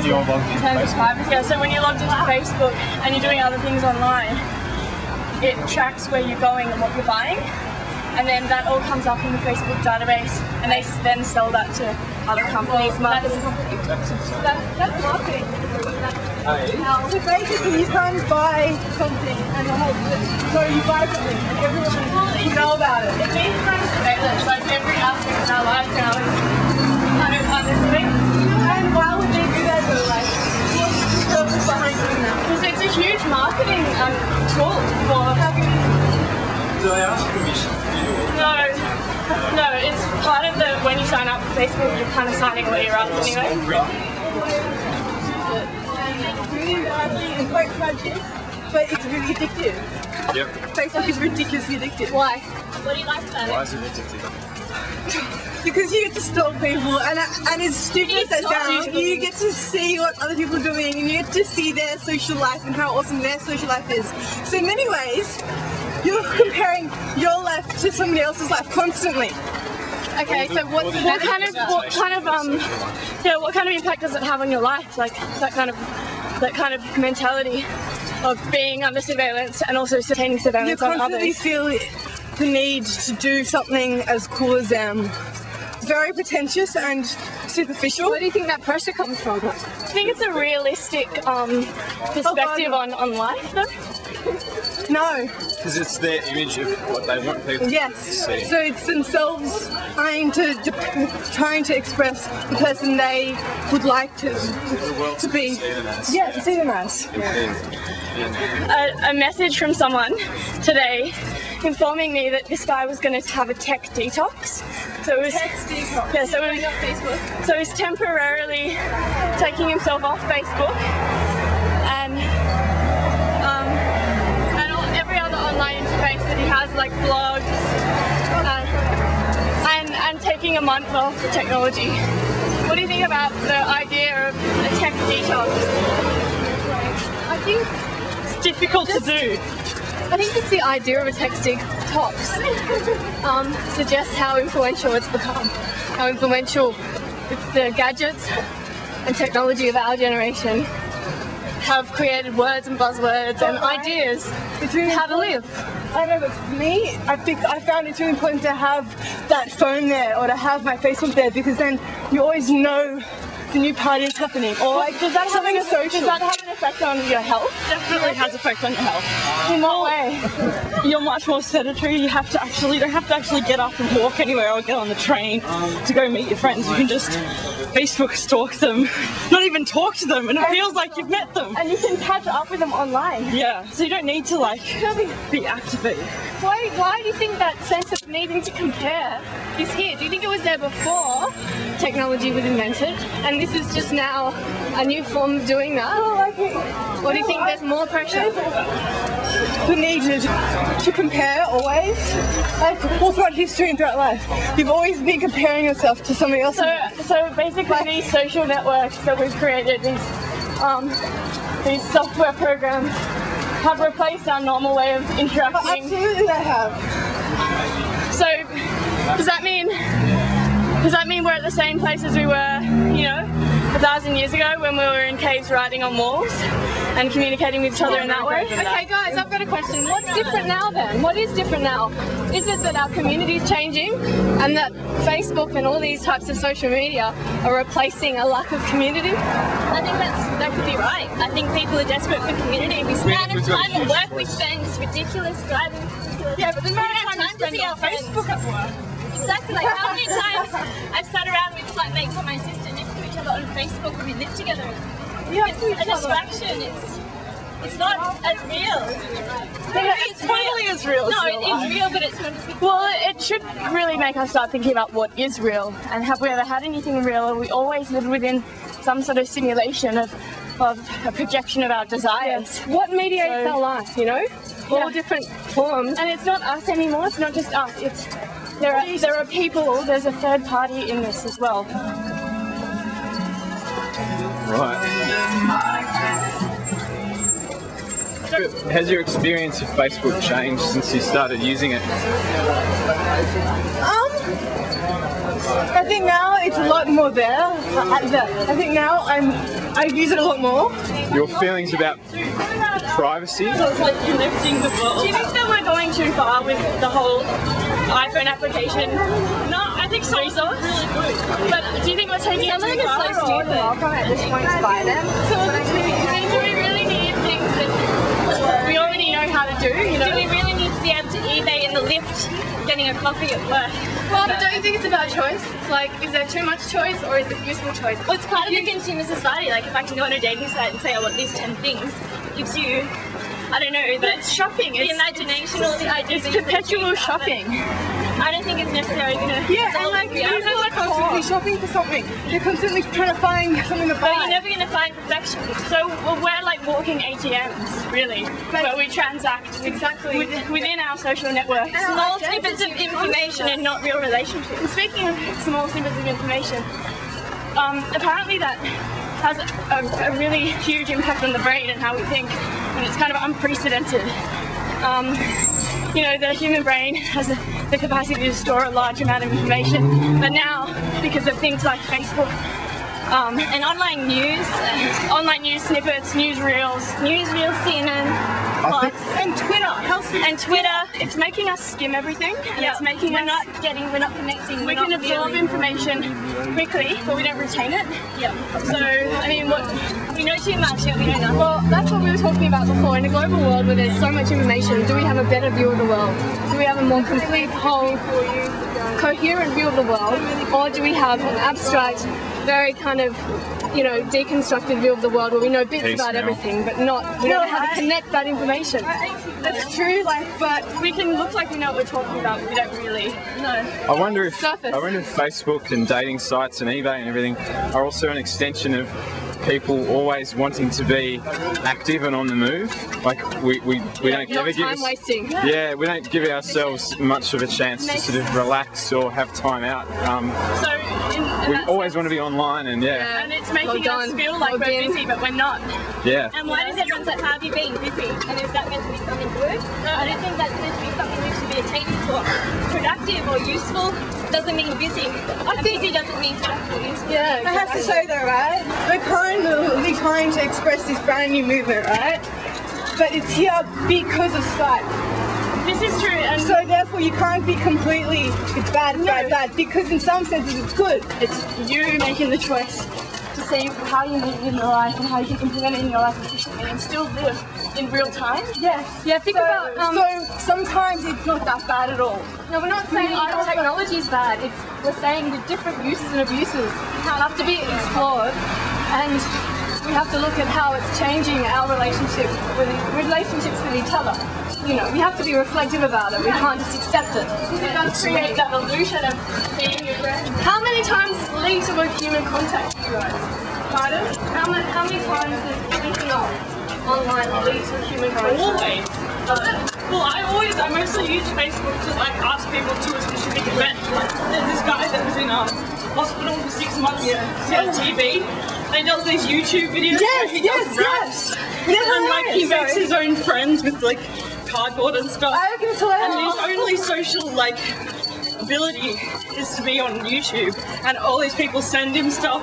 you're logged into Facebook? Yeah, so when you're logged into Facebook and you're doing other things online, it tracks where you're going and what you're buying, and then that all comes up in the Facebook database, and they then sell that to other companies. That's marketing. So basically you can't buy something and so you buy something and everyone will know about it. It means kind of surveillance, like every aspect of our lives now is kind of understood. And why would they do that though? Like, what's the purpose behind doing that? Because it's a huge marketing tool for having... Do they ask permission to do it? No, it's part of the, when you sign up for Facebook, you're kind of signing away your up anyway. Really badly and quite tragic, but it's really addictive. Yep. Facebook is ridiculously addictive. Why? What do you like about it? Why is it addictive? Because you get to stalk people, and as stupid as that sounds, you get to see what other people are doing, and you get to see their social life and how awesome their social life is. So in many ways, you're comparing your life to somebody else's life constantly. Okay, so what kind of impact does it have on your life? Like that kind of mentality of being under surveillance and also sustaining surveillance on others. You constantly feel the need to do something as cool as them. Very pretentious and superficial. Where do you think that pressure comes from? Do you think it's a realistic perspective on life though? No. Because it's their image of what they want people to see. So it's themselves trying to express the person they would like to be. Yeah, to see them as. A message from someone today informing me that this guy was going to have a tech detox. So it was, yeah, so he's temporarily taking himself off Facebook and every other online interface that he has, like blogs, and taking a month off technology. What do you think about the idea of a tech detox? I think it's difficult to do. I think just the idea of a tech detox suggests how influential it's become. How influential the gadgets and technology of our generation have created words and buzzwords and ideas between how to live. I don't know, but for me, I think I found it really important to have that phone there or to have my Facebook there, because then you always know the new party is happening, or like does that something social. Does that have an effect on your health? Definitely has an effect on your health. In what way? You're much more sedentary. You don't have to actually get up and walk anywhere or get on the train to go meet your friends. You can just Facebook stalk them, not even talk to them, and it feels like you've met them. And you can catch up with them online. Yeah, so you don't need to be activated. Why do you think that sense of needing to compare is here? Do you think it was there before technology was invented, and this is just now a new form of doing that? Or do you think there's more pressure? The need to compare always, like all throughout history and throughout life. You've always been comparing yourself to somebody else. So basically these social networks that we've created, these software programs, have replaced our normal way of interacting. Absolutely they have. So does that mean we're at the same place as we were, 1,000 years ago when we were in caves writing on walls and communicating with each other in that way? Okay guys, I've got a question. What's different now then? What is different now? Is it that our community is changing and that Facebook and all these types of social media are replacing a lack of community? I think that could be right. I think people are desperate for community. We spend time at work, we spend ridiculous driving. Yeah, but the amount of time you spend on Facebook at work. Exactly, like how many times I've sat around with flatmates or my sister next to each other on Facebook when we live together. It's a distraction, it's not as real. It's totally as real. No, it is real, but it's not as real. Well, it should really make us start thinking about what is real, and have we ever had anything real, or we always live within some sort of simulation of a projection of our desires. Yes. What mediates our life, all different forms. And it's not us anymore, it's not just us, there are people, there's a third party in this as well. Right. Has your experience of Facebook changed since you started using it? I think now it's a lot more there. I think now I use it a lot more. Your feelings about privacy? So it's like connecting the world. Do you think that we're going too far with the whole iPhone application? No, I think so. Resource? Really good. But do you think we're taking it too far? so stupid. Welcome at this point to buy them. So do we really need things that we already know how to do? You know? Do we really need to be able to eBay in the lift getting a coffee at work? Well, but don't you think it's about choice? It's like, is there too much choice or is it useful choice? Well, it's part of the consumer society. Like, if I can go on a dating site and say I want these 10 things, gives you, I don't know, But it's shopping. the imagination or the idea. It's perpetual shopping. I don't think it's necessarily going to. Yeah, and like people are constantly shopping for something. They're constantly trying to find something to But buy. you're never going to find perfection. So we're like walking ATMs, really, where we transact Exactly. within our social networks. Small snippets of information and not real relationships. And speaking of small snippets of information, apparently that has a really huge impact on the brain and how we think, and it's kind of unprecedented. You know, the human brain has the capacity to store a large amount of information, but now, because of things like Facebook, And online news snippets, newsreels, CNN, And Twitter. and Twitter, it's making us skim everything, and it's making we're us not connecting. we can absorb information quickly, but we don't retain it. Yeah. So, I mean, We know too much, yet we know nothing. Well, that's what we were talking about before. In a global world where there's so much information, do we have a better view of the world? Do we have a more complete, whole, coherent view of the world? Or do we have an abstract, very kind of, you know, deconstructed view of the world where we know bits about Piecemeal. everything, but we don't know how to connect that information? that's true, but we can look like we know what we're talking about, but we don't really know. I wonder if Surface. Facebook and dating sites and eBay and everything are also an extension of people always wanting to be active and on the move. Like we don't Not ever give time wasting. we don't give ourselves much of a chance to sort of relax or have time out. So, We always want to be online and and it's making Log us on, feel like log we're in. busy, but we're not. yeah. And why does everyone say, how have you been busy? And is that meant to be something good? I don't think that's meant to be something we should be attaining to. Productive or useful doesn't mean busy. Busy doesn't mean productive or useful. Yeah, I have to say though, right? We're trying to express this brand new movement, right? But it's here because of Skype. This is true, and So therefore you can't be completely, it's bad, because in some senses it's good. it's you making the choice to see how you live in your life and how you can implement it in your life efficiently and still live in real time. Yes. Yeah, think about, so sometimes it's not that bad at all. no, we're not saying technology is bad. We're saying the different uses and abuses have to be explored, and we have to look at how it's changing our relationships with each other. You know, we have to be reflective about it. We can't just accept it. It does create that illusion of being your friend. How many times links with human contact, you guys? Pardon? How many times is linking up online leads with human contact? Always. Well, I mostly use Facebook to like ask people to a specific event. Like, there's this guy that was in hospital for 6 months. He had TB. And he does these YouTube videos. Yes, he does raps. And like he makes his own friends with like cardboard and stuff. I reckon it's hilarious. And his only social like ability is to be on YouTube, and all these people send him stuff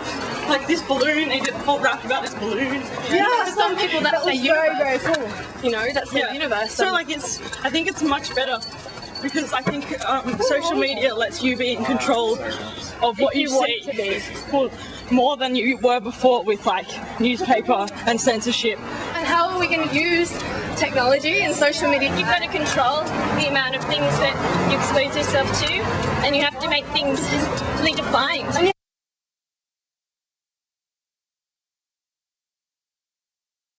like this balloon. He did a whole rap about this balloon. Yeah, for some people that's their universe. very cool. You know, that's their universe. So like I think it's much better because I think social media lets you be in control of what you want see. to be. Well, more than you were before with like newspaper and censorship. And how are we going to use technology and social media? You've got to control the amount of things that you expose yourself to, and you have to make things really defined.